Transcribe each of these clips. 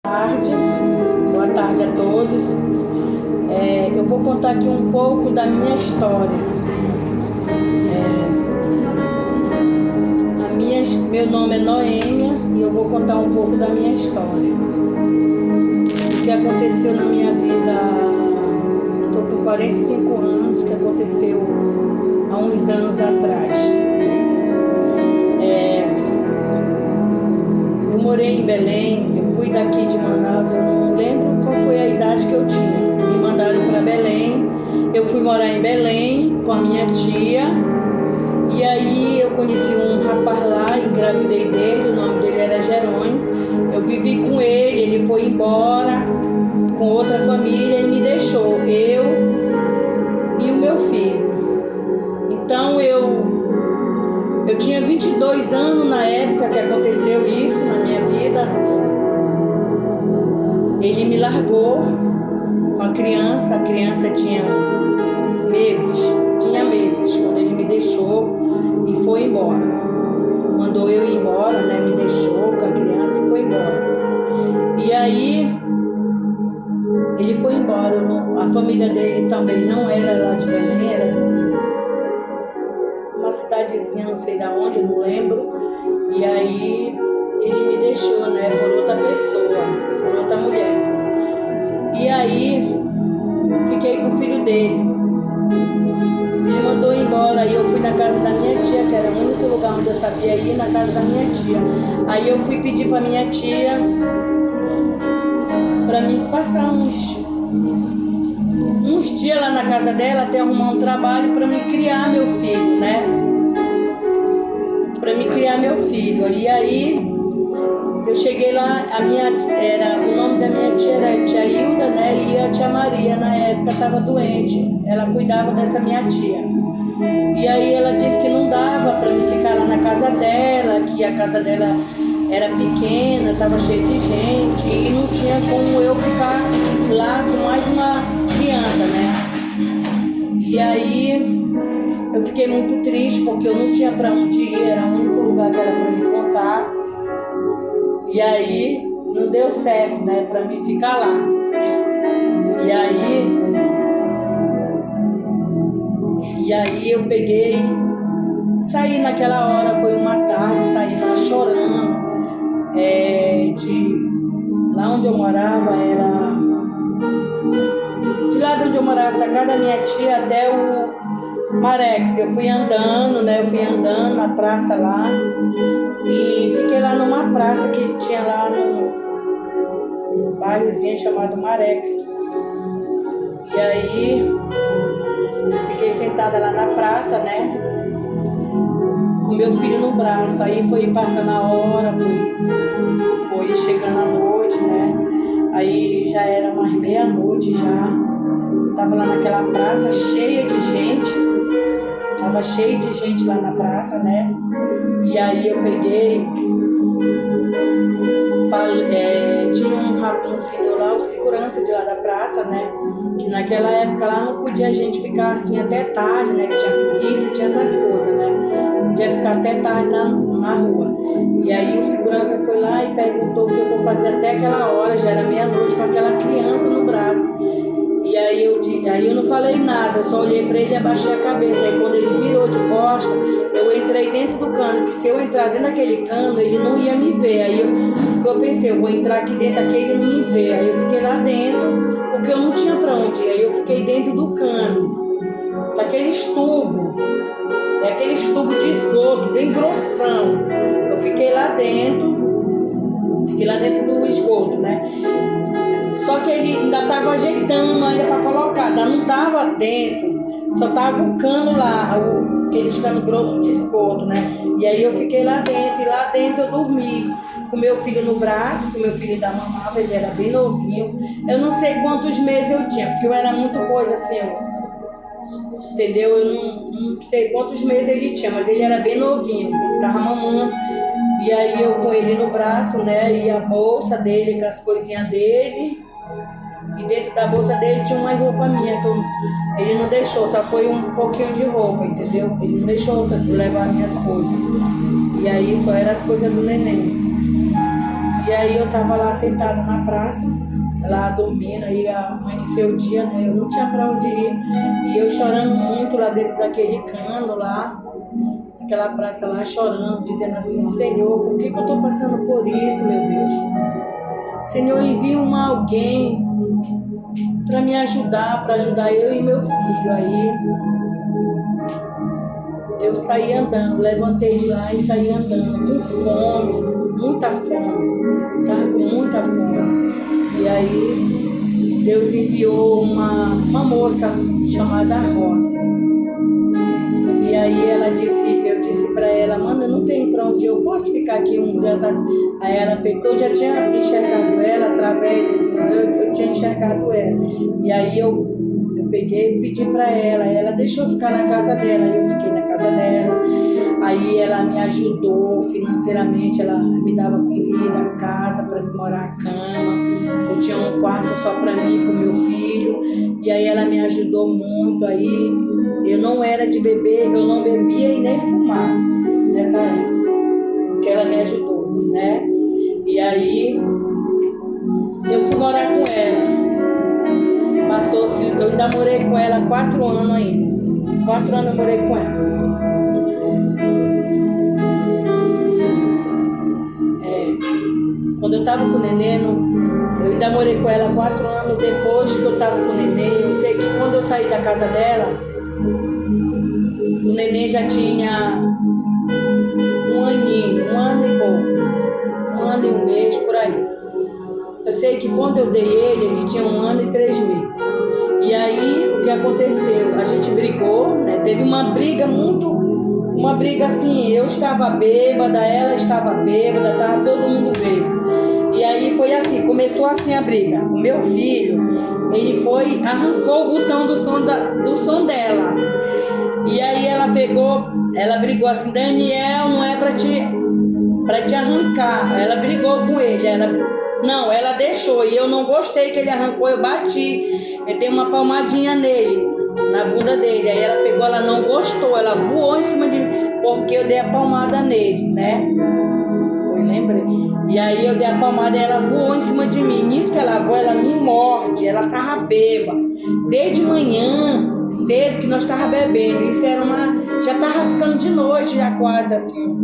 Tarde, boa tarde a todos. Eu vou contar aqui um pouco da minha história. Meu nome é Noêmia e eu vou contar um pouco da minha história. O que aconteceu na minha vida, estou com 45 anos, que aconteceu há uns anos atrás. Eu morei em Belém, eu fui daqui de Manaus, eu não lembro qual foi a idade que eu tinha. Me mandaram para Belém, eu fui morar em Belém com a minha tia, e aí eu conheci um rapaz lá, engravidei dele, o nome dele era Jerônimo. Eu vivi com ele foi embora com outra família e me deixou, eu e o meu filho. Então eu tinha 22 anos na época que aconteceu isso na minha vida. Ele me largou com a criança tinha meses quando ele me deixou e foi embora. Mandou eu ir embora, né? Me deixou com a criança e foi embora. E aí ele foi embora. A família dele também não era lá de Belém, era uma cidadezinha, não sei de onde, eu não lembro. E aí ele me deixou, né, por outra pessoa, por outra mulher. E aí fiquei com o filho dele. Ele mandou embora, aí eu fui na casa da minha tia, que era o único lugar onde eu sabia ir, na casa da minha tia. Aí eu fui pedir para minha tia para mim passar uns dias lá na casa dela, até arrumar um trabalho para me criar meu filho, né? Para me criar meu filho. E aí eu cheguei lá, o nome da minha tia era tia Hilda, né? E a tia Maria na época estava doente. Ela cuidava dessa minha tia. E aí ela disse que não dava para me ficar lá na casa dela, que a casa dela era pequena, estava cheia de gente e não tinha como eu ficar lá com mais uma criança, né? E aí eu fiquei muito triste porque eu não tinha para onde ir, era o único lugar que era para me contar. E aí não deu certo, né, para mim ficar lá. E aí eu peguei, saí naquela hora, foi uma tarde, saí lá chorando. Lá onde eu morava era... De lá de onde eu morava, da casa da minha tia até o Marex. Eu fui andando, né? Eu fui andando na praça lá e fiquei lá numa praça que tinha lá no bairrozinho chamado Marex. E aí fiquei sentada lá na praça, né? Com meu filho no braço. Aí foi passando a hora, foi chegando a noite, né? Aí já era mais meia-noite já. Tava lá naquela praça cheia de gente. Tava cheio de gente lá na praça, né? E aí eu peguei, tinha um senhor lá, o segurança de lá da praça, né? Que naquela época lá não podia a gente ficar assim até tarde, né? Que tinha polícia, tinha essas coisas, né? Não podia ficar até tarde na rua. E aí o segurança foi lá e perguntou o que eu vou fazer até aquela hora, já era meia-noite, com aquela criança no braço. E aí eu não falei nada, eu só olhei para ele e abaixei a cabeça. Aí quando ele virou de costa, eu entrei dentro do cano, que se eu entrasse dentro daquele cano, ele não ia me ver. Aí eu pensei, eu vou entrar aqui dentro aqui, ele não me vê. Aí eu fiquei lá dentro, porque eu não tinha para onde ir. Aí eu fiquei dentro do cano, daqueles tubos, aqueles tubos de esgoto, bem grossão. Eu fiquei lá dentro do esgoto, né? Só que ele ainda estava ajeitando ainda para colocar, ainda não estava dentro, só estava o cano lá, aqueles canos grossos de esgoto, né? E aí eu fiquei lá dentro, e lá dentro eu dormi com meu filho no braço, com meu filho ainda mamava, ele era bem novinho. Eu não sei quantos meses eu tinha, porque eu era muito coisa assim, entendeu? Eu não sei quantos meses ele tinha, mas ele era bem novinho, ele estava mamando. E aí eu com ele no braço, né, e a bolsa dele, com as coisinhas dele, e dentro da bolsa dele tinha uma roupa minha, que ele não deixou, só foi um pouquinho de roupa, entendeu? Ele não deixou eu levar minhas coisas. E aí só eram as coisas do neném. E aí eu tava lá sentada na praça, lá dormindo, aí amanheceu o dia, né? Eu não tinha pra onde ir. E eu chorando muito lá dentro daquele cano lá, aquela praça lá, chorando, dizendo assim, Senhor, por que eu tô passando por isso, meu Deus? Senhor, envia alguém para me ajudar, para ajudar eu e meu filho. Aí eu saí andando, levantei de lá e saí andando, com fome, muita fome, estava com muita fome. E aí Deus enviou uma moça chamada Rosa. E aí eu disse para ela, mano, não tem para onde eu posso ficar aqui um dia. Aí ela pegou, eu já tinha enxergado ela através desse, eu tinha enxergado ela. E aí eu peguei e pedi para ela deixou eu ficar na casa dela, eu fiquei na casa dela. Aí ela me ajudou financeiramente, ela me dava comida, casa para morar, a cama. Eu tinha um quarto só para mim e para o meu filho. E aí ela me ajudou muito. Aí eu não era de beber, eu não bebia e nem fumava nessa época, que ela me ajudou, né? E aí eu fui morar com ela. Passou-se, eu ainda morei com ela 4 anos ainda. 4 anos eu morei com ela. Quando eu tava com o neném, eu ainda morei com ela 4 anos. Depois que eu tava com o neném, eu sei que quando eu saí da casa dela, o neném já tinha 1 aninho, 1 ano e pouco, 1 ano e 1 mês, por aí. Eu sei que quando eu dei ele tinha 1 ano e 3 meses. E aí, o que aconteceu? A gente brigou, né? Teve uma briga assim, eu estava bêbada, ela estava bêbada, estava todo mundo bêbado. E aí foi assim, começou assim a briga. O meu filho, ele foi, arrancou o botão do som dela. E aí ela brigou assim, Daniel, não é pra te arrancar. Ela brigou com ele, ela deixou, e eu não gostei que ele arrancou, eu bati, eu dei uma palmadinha nele, na bunda dele. Aí ela não gostou, ela voou em cima de mim, porque eu dei a palmada nele, né? Lembrei. E aí eu dei a palmada e ela voou em cima de mim. Nisso que ela voou, ela me morde, ela tava bêbada. Desde manhã, cedo, que nós tava bebendo. Isso já tava ficando de noite, já quase assim.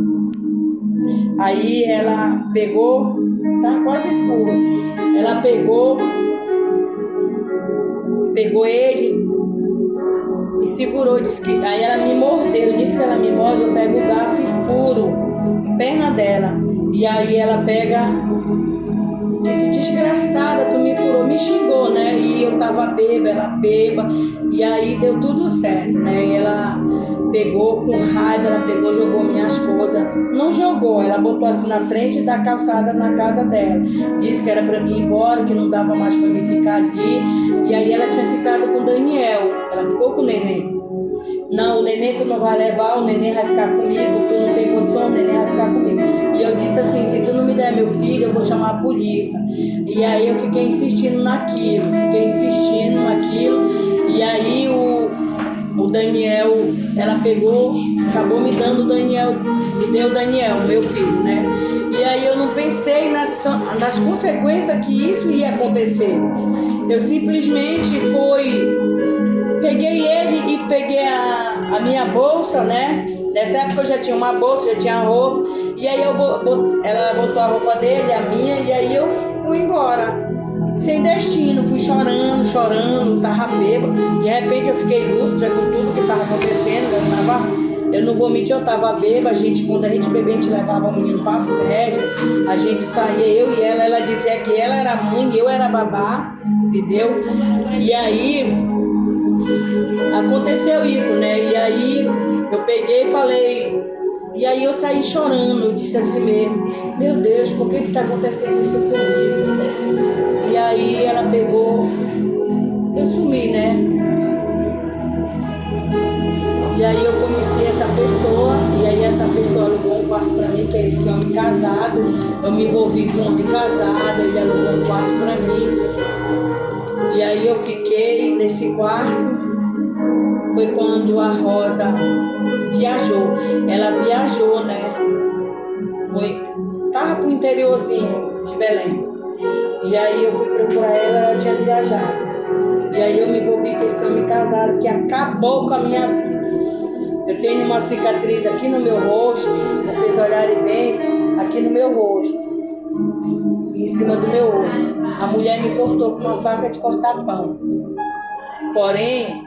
Aí ela pegou, tava quase escuro. Ela pegou ele e segurou. Aí ela me mordeu. Disse que ela me morde, eu pego o garfo e furo a perna dela. E aí ela disse, desgraçada, tu me furou, me xingou, né? E eu tava bêbada, ela bêbada. E aí deu tudo certo, né? E ela pegou com raiva, jogou minhas coisas. Não jogou, ela botou assim na frente da calçada na casa dela. Disse que era pra mim ir embora, que não dava mais pra mim ficar ali. E aí ela tinha ficado com o Daniel, ela ficou com o neném. Não, o neném tu não vai levar, o neném vai ficar comigo, tu não tem condição, o neném vai ficar comigo. E eu disse assim, se tu não me der meu filho, eu vou chamar a polícia. E aí eu fiquei insistindo naquilo. E aí o Daniel, ela pegou, acabou me dando o Daniel, me deu o Daniel, meu filho, né? E aí eu não pensei nas consequências que isso ia acontecer. Eu simplesmente peguei ele e peguei a minha bolsa, né? Nessa época eu já tinha uma bolsa, já tinha roupa. E aí ela botou a roupa dele, a minha, e aí eu fui embora. Sem destino, fui chorando, tava bêbada. De repente eu fiquei lúcida com tudo que tava acontecendo. Eu não vou mentir, eu tava bêbada. Quando a gente bebia, a gente levava o menino pra festa. A gente saía, eu e ela dizia que ela era mãe, eu era babá, entendeu? E aí aconteceu isso, né? E aí eu peguei e falei, e aí eu saí chorando, eu disse assim mesmo, meu Deus, por que tá acontecendo isso comigo? E aí ela pegou, eu sumi, né? E aí eu conheci essa pessoa, e aí essa pessoa alugou um quarto pra mim, que é esse homem casado. Eu me envolvi com um homem casado, ele alugou um quarto pra mim. E aí eu fiquei nesse quarto. Foi quando a Rosa viajou. Ela viajou, né? Tava pro interiorzinho de Belém. E aí eu fui procurar ela tinha viajado. E aí eu me envolvi com esse homem casado que acabou com a minha vida. Eu tenho uma cicatriz aqui no meu rosto, se vocês olharem bem, aqui no meu rosto, em cima do meu olho. A mulher me cortou com uma faca de cortar pão. Porém,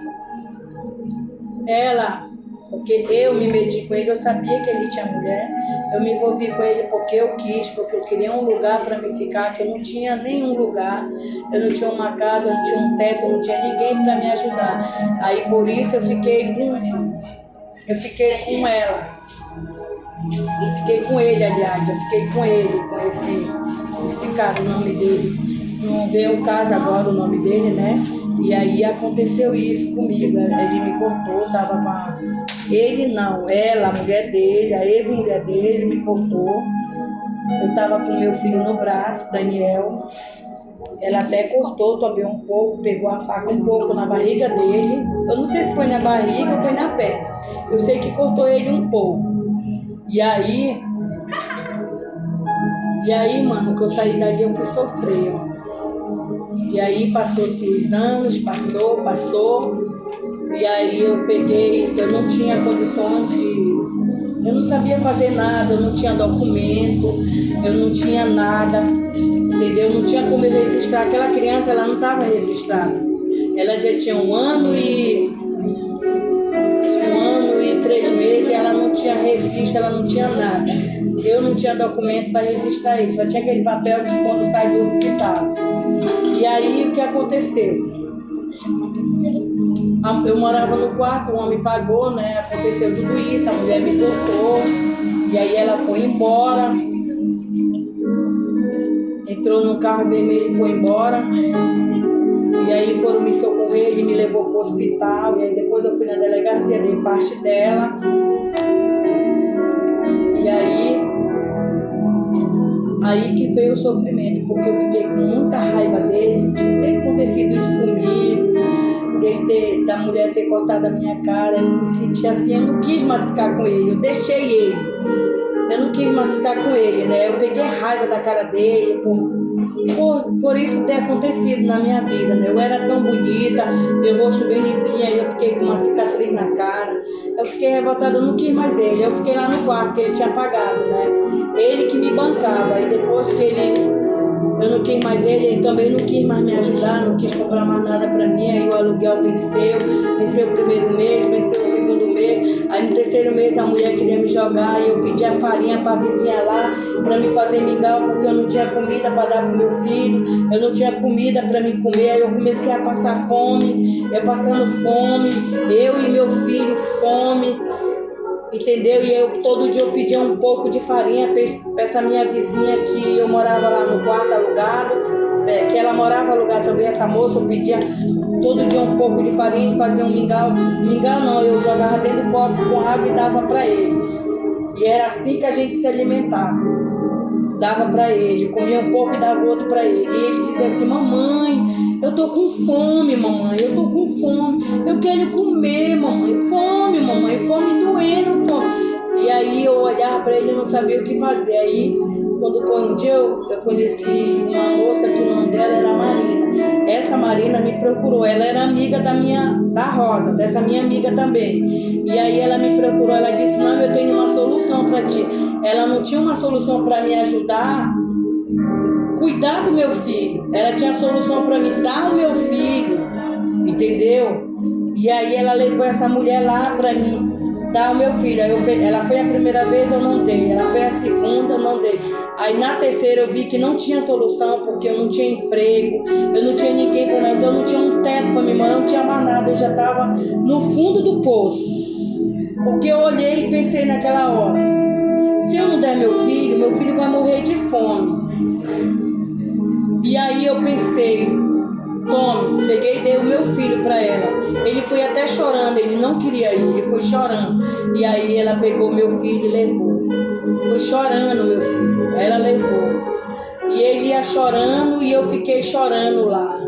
ela, porque eu me meti com ele, eu sabia que ele tinha mulher, eu me envolvi com ele porque eu quis, porque eu queria um lugar para me ficar, que eu não tinha nenhum lugar, eu não tinha uma casa, eu não tinha um teto, eu não tinha ninguém para me ajudar. Aí por isso eu fiquei com ela. Eu fiquei com ele, aliás, eu fiquei com ele, com esse cara, o nome dele. Não veio o caso agora, o nome dele, né? E aí aconteceu isso comigo. Ele me cortou, tava com a... Ele não, ela, a mulher dele, a ex-mulher dele, me cortou. Eu tava com meu filho no braço, Daniel. Ela até cortou também um pouco, pegou a faca um pouco na barriga dele. Eu não sei se foi na barriga ou foi na perna. Eu sei que cortou ele um pouco. E aí, mano, que eu saí dali, eu fui sofrer, mano. E aí passou-se os anos, passou. E aí eu peguei, eu não tinha condições de... Eu não sabia fazer nada, eu não tinha documento, eu não tinha nada, entendeu? Eu não tinha como eu registrar. Aquela criança, ela não estava registrada. Ela já tinha 1 ano e 3 meses, e ela não tinha registro, ela não tinha nada. Eu não tinha documento para registrar ele, só tinha aquele papel que quando sai do hospital. E aí o que aconteceu? Eu morava no quarto, o homem pagou, né? Aconteceu tudo isso, a mulher me cortou, e aí ela foi embora, entrou no carro vermelho e foi embora. E aí foram me socorrer, ele me levou para o hospital, e aí depois eu fui na delegacia, dei parte dela. E aí que veio o sofrimento, porque eu fiquei com muita raiva dele, de ter acontecido isso comigo, da mulher ter cortado a minha cara. Eu me senti assim, eu não quis mais ficar com ele, eu deixei ele. Eu não quis mais ficar com ele, né? Eu peguei raiva da cara dele, por isso ter acontecido na minha vida, né? Eu era tão bonita, meu rosto bem limpinho, aí eu fiquei com uma cicatriz na cara. Eu fiquei revoltada, eu não quis mais ele. Eu fiquei lá no quarto, que ele tinha pagado, né? Ele que me bancava, aí depois que eu não quis mais ele também não quis mais me ajudar, não quis comprar mais nada pra mim. Aí o aluguel venceu o primeiro mês, venceu o segundo mês. Aí no terceiro mês a mulher queria me jogar, e eu pedi a farinha pra vizinha lá, pra me fazer mingau, porque eu não tinha comida pra dar pro meu filho, eu não tinha comida pra me comer. Aí eu comecei a passar fome, eu passando fome, eu e meu filho fome. Entendeu? E todo dia eu pedia um pouco de farinha para essa minha vizinha, que eu morava lá no quarto alugado, que ela morava alugada também, essa moça. Eu pedia todo dia um pouco de farinha e fazia um mingau. Mingau não, eu jogava dentro do copo com água e dava para ele. E era assim que a gente se alimentava. Dava para ele, comia um pouco e dava outro para ele. E ele dizia assim: mamãe, eu tô com fome, mamãe, eu tô com fome, eu quero comer, mamãe, fome doendo, fome. E aí eu olhava para ele e não sabia o que fazer. Aí, quando foi um dia, eu conheci uma moça que o nome dela era Marina. Essa Marina me procurou, ela era amiga da Rosa, dessa minha amiga também. E aí ela me procurou, ela disse: não, eu tenho uma solução para ti. Ela não tinha uma solução para me ajudar, cuidar do meu filho. Ela tinha solução para me dar o meu filho, entendeu? E aí ela levou essa mulher lá para mim dar o meu filho. Ela foi a primeira vez, eu não dei. Ela foi a segunda, eu não dei. Aí na terceira eu vi que não tinha solução, porque eu não tinha emprego, eu não tinha ninguém para me ajudar, eu não tinha um teto para me morar, eu não tinha mais nada, eu já estava no fundo do poço. Porque eu olhei e pensei naquela hora: se eu não der meu filho vai morrer de fome. E aí eu pensei: tome, peguei e dei o meu filho para ela. Ele foi até chorando, ele não queria ir, ele foi chorando. E aí ela pegou meu filho e levou. Foi chorando meu filho, aí ela levou. E ele ia chorando e eu fiquei chorando lá.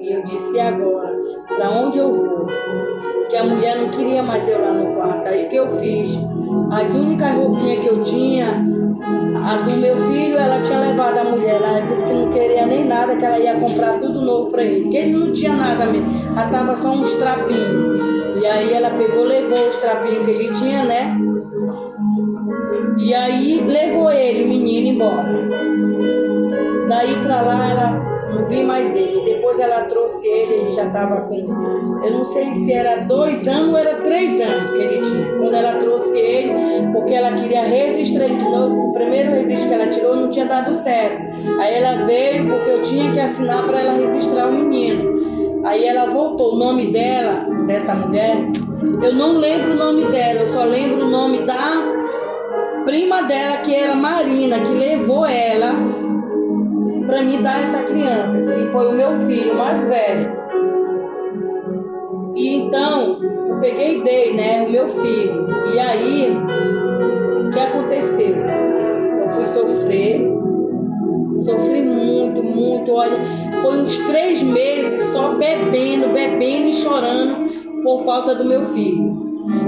E eu disse: e agora? Para onde eu vou? Que a mulher não queria mais eu lá no quarto. Aí o que eu fiz? As únicas roupinhas que eu tinha A do meu filho, ela tinha levado a mulher. Ela disse que não queria nem nada, que ela ia comprar tudo novo para ele. Que ele não tinha nada mesmo. Ela tava só uns trapinhos. E aí ela pegou, levou os trapinhos que ele tinha, né? E aí levou ele, o menino, embora. Daí pra lá, ela não vi mais ele. Depois ela trouxe ele já tava com... Eu não sei se era 2 anos ou era 3 anos que ele tinha. Quando ela trouxe ele, porque ela queria registrar ele de novo, porque o primeiro registro que ela tirou não tinha dado certo. Aí ela veio porque eu tinha que assinar para ela registrar o menino. Aí ela voltou. O nome dela, dessa mulher, eu não lembro o nome dela, eu só lembro o nome da prima dela, que era Marina, que levou ela para me dar essa criança, que foi o meu filho mais velho. E então, eu peguei e dei, né, o meu filho. E aí, o que aconteceu? Eu fui sofri muito, muito. Olha, foi uns 3 meses só bebendo e chorando por falta do meu filho.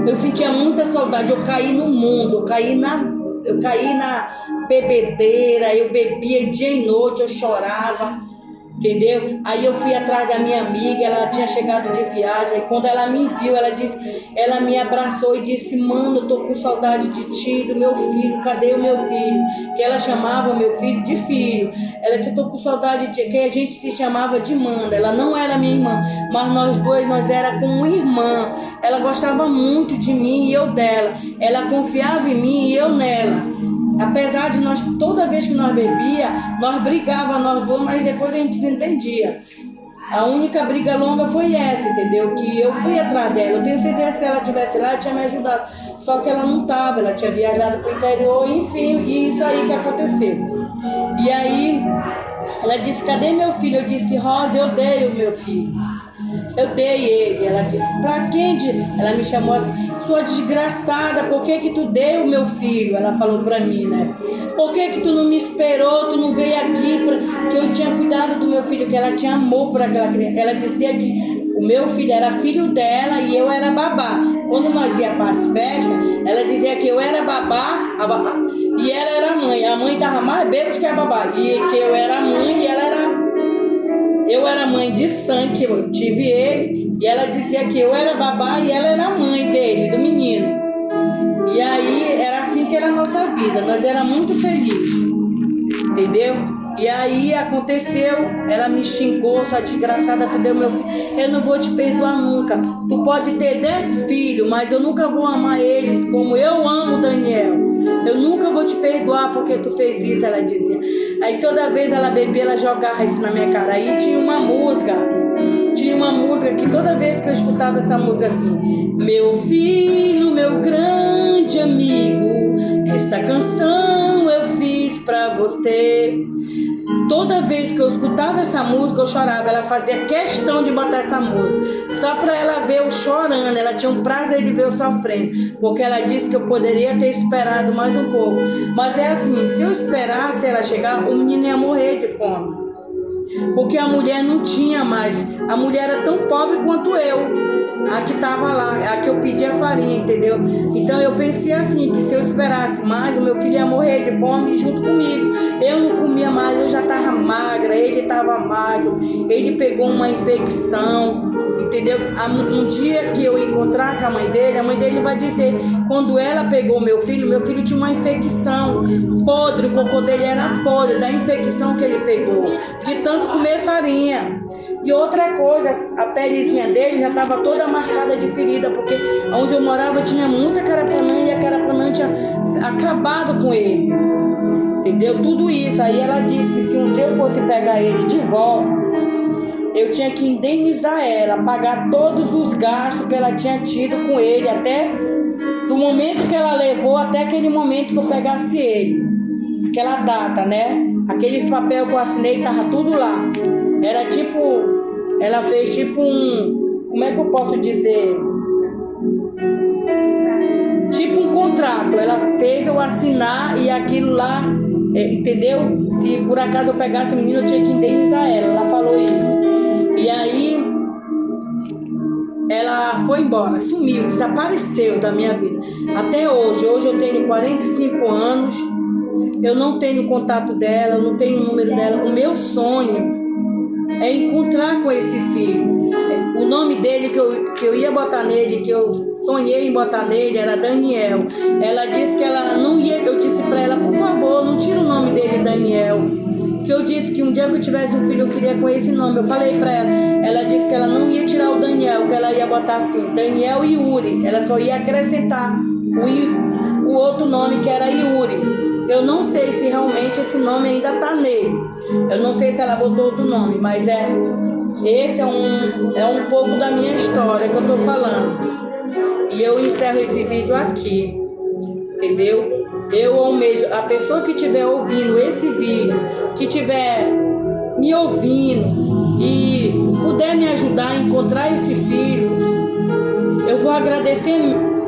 Eu sentia muita saudade, eu caí no mundo, eu caí na bebedeira, eu bebia dia e noite, eu chorava, entendeu? Aí eu fui atrás da minha amiga, ela tinha chegado de viagem, e quando ela me viu, ela me abraçou e disse: mano, eu tô com saudade de ti, do meu filho, cadê o meu filho? Que ela chamava o meu filho de filho. Ela disse: eu tô com saudade de... que a gente se chamava de Manda. Ela não era minha irmã, mas nós era como uma irmã. Ela gostava muito de mim e eu dela. Ela confiava em mim e eu nela. Apesar de nós, toda vez que nós bebia, nós brigava nós duas, mas depois a gente se entendia. A única briga longa foi essa, entendeu? Que eu fui atrás dela. Eu tenho certeza que se ela estivesse lá, ela tinha me ajudado. Só que ela não estava, ela tinha viajado para o interior, enfim, e isso aí que aconteceu. E aí, ela disse: cadê meu filho? Eu disse: Rosa, eu dei o meu filho. Eu dei ele. Ela disse: pra quem? Ela me chamou assim: sua desgraçada, por que que tu deu o meu filho? Ela falou pra mim, né? Por que que tu não me esperou, tu não veio aqui, que eu tinha cuidado do meu filho, que ela tinha amor por aquela criança. Ela dizia que o meu filho era filho dela e eu era babá. Quando nós íamos para as festas, ela dizia que eu era babá, e ela era a mãe. A mãe estava mais bêbada que a babá. E que eu era a mãe e ela era... Eu era mãe de sangue, que eu tive ele, e ela dizia que eu era babá e ela era a mãe dele, do menino. E aí, era assim que era a nossa vida, nós éramos muito felizes, entendeu? E aí, aconteceu, ela me xingou: sua desgraçada, tu deu meu filho, eu não vou te perdoar nunca. Tu pode ter 10 filhos, mas eu nunca vou amar eles como eu amo o Daniel. Eu nunca vou te perdoar porque tu fez isso, ela dizia. Aí toda vez ela bebia, ela jogava isso na minha cara. Aí tinha uma música que toda vez que eu escutava essa música assim: meu filho, meu grande amigo, esta canção eu fiz pra você. Toda vez que eu escutava essa música, eu chorava. Ela fazia questão de botar essa música, só para ela ver eu chorando. Ela tinha um prazer de ver eu sofrendo, porque ela disse que eu poderia ter esperado mais um pouco. Mas é assim, se eu esperasse ela chegar, o menino ia morrer de fome. Porque a mulher não tinha mais. A mulher era tão pobre quanto eu, a que estava lá, a que eu pedia farinha, entendeu? Então eu pensei assim, que se eu esperasse mais, o meu filho ia morrer de fome junto comigo. Eu não comia mais, eu já estava magra, ele estava magro, ele pegou uma infecção, entendeu? Um dia que eu encontrar com a mãe dele vai dizer: quando ela pegou meu filho tinha uma infecção podre, o cocô dele era podre, da infecção que ele pegou, de tanto comer farinha. E outra coisa, a pelezinha dele já estava toda marcada de ferida, porque onde eu morava tinha muita carapanã e a carapanã tinha acabado com ele, entendeu? Tudo isso. Aí ela disse que se um dia eu fosse pegar ele de volta, eu tinha que indenizar ela, pagar todos os gastos que ela tinha tido com ele, até do momento que ela levou até aquele momento que eu pegasse ele, aquela data, né? Aqueles papel que eu assinei, tava tudo lá. Era tipo, ela fez tipo como é que eu posso dizer? Tipo um contrato. Ela fez eu assinar e aquilo lá, entendeu? Se por acaso eu pegasse o menino, eu tinha que indenizar ela. Ela falou isso. E aí, ela foi embora, sumiu, desapareceu da minha vida. Até hoje eu tenho 45 anos. Eu não tenho contato dela, eu não tenho o número dela. O meu sonho é encontrar com esse filho. O nome dele que eu ia botar nele, que eu sonhei em botar nele, era Daniel. Ela disse que ela não ia. Eu disse para ela, por favor, não tira o nome dele, Daniel. Que eu disse que um dia que eu tivesse um filho, eu queria com esse nome. Eu falei para ela. Ela disse que ela não ia tirar o Daniel, que ela ia botar assim, Daniel e Yuri. Ela só ia acrescentar o outro nome, que era Yuri. Eu não sei se realmente esse nome ainda tá nele. Eu não sei se ela botou outro nome, mas esse é um pouco da minha história que eu tô falando. E eu encerro esse vídeo aqui, entendeu? Eu almejo, a pessoa que estiver ouvindo esse vídeo, que estiver me ouvindo e puder me ajudar a encontrar esse filho, eu vou agradecer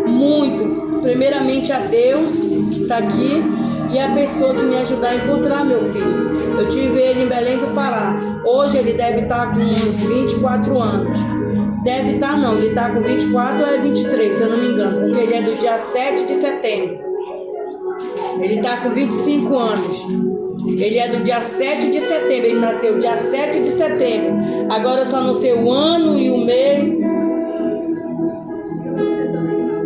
muito, primeiramente a Deus que está aqui e a pessoa que me ajudar a encontrar meu filho. Eu tive ele em Belém do Pará. Hoje ele deve estar com uns 24 anos. Deve estar não, ele está com 24 ou é 23, se eu não me engano, porque ele é do dia 7 de setembro. Ele está com 25 anos. Ele é do dia 7 de setembro, ele nasceu dia 7 de setembro. Agora eu só não sei o ano e o mês.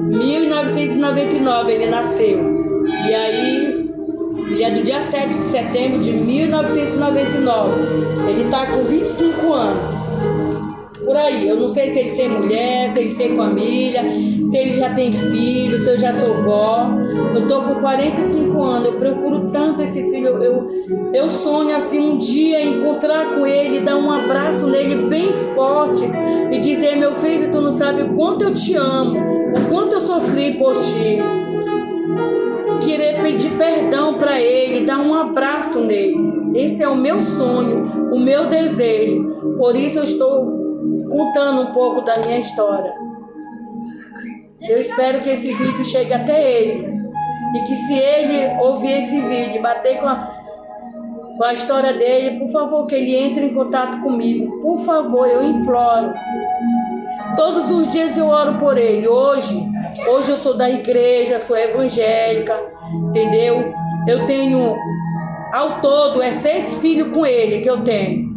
1999 ele nasceu. E aí, ele é do dia 7 de setembro de 1999. Ele está com 25 anos. Por aí, eu não sei se ele tem mulher, se ele tem família, se ele já tem filho, se eu já sou vó. Eu tô com 45 anos, eu procuro tanto esse filho. Eu sonho assim um dia encontrar com ele, dar um abraço nele bem forte e dizer: meu filho, tu não sabe o quanto eu te amo, o quanto eu sofri por ti. Querer pedir perdão para ele, dar um abraço nele. Esse é o meu sonho, o meu desejo. Por isso eu estou contando um pouco da minha história. Eu espero que esse vídeo chegue até ele. E que se ele ouvir esse vídeo e bater com a história dele, por favor, que ele entre em contato comigo. Por favor, eu imploro. Todos os dias eu oro por ele. Hoje eu sou da igreja, sou evangélica, entendeu? Eu tenho, ao todo, 6 filhos com ele que eu tenho.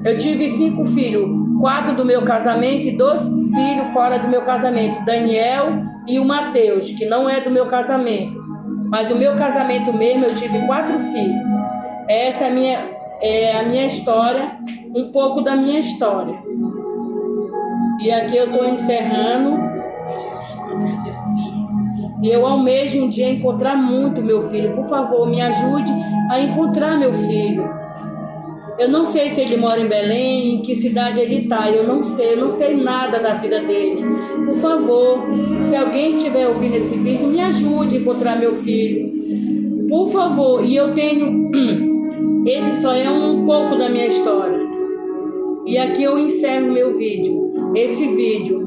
Eu tive 5 filhos, 4 do meu casamento e 2 filhos fora do meu casamento. Daniel e o Mateus, que não é do meu casamento. Mas do meu casamento mesmo eu tive 4 filhos. Essa é a minha história, um pouco da minha história. E aqui eu estou encerrando. E eu almejo um dia encontrar muito meu filho. Por favor, me ajude a encontrar meu filho. Eu não sei se ele mora em Belém, em que cidade ele está. Eu não sei nada da vida dele. Por favor, se alguém estiver ouvindo esse vídeo, me ajude a encontrar meu filho. Por favor, e eu tenho... Esse só é um pouco da minha história. E aqui eu encerro meu vídeo. Esse vídeo.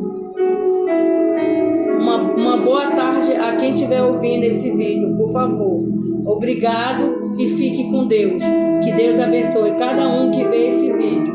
Uma boa tarde a quem estiver ouvindo esse vídeo, por favor. Obrigado e fique com Deus. Que Deus abençoe cada um que vê esse vídeo.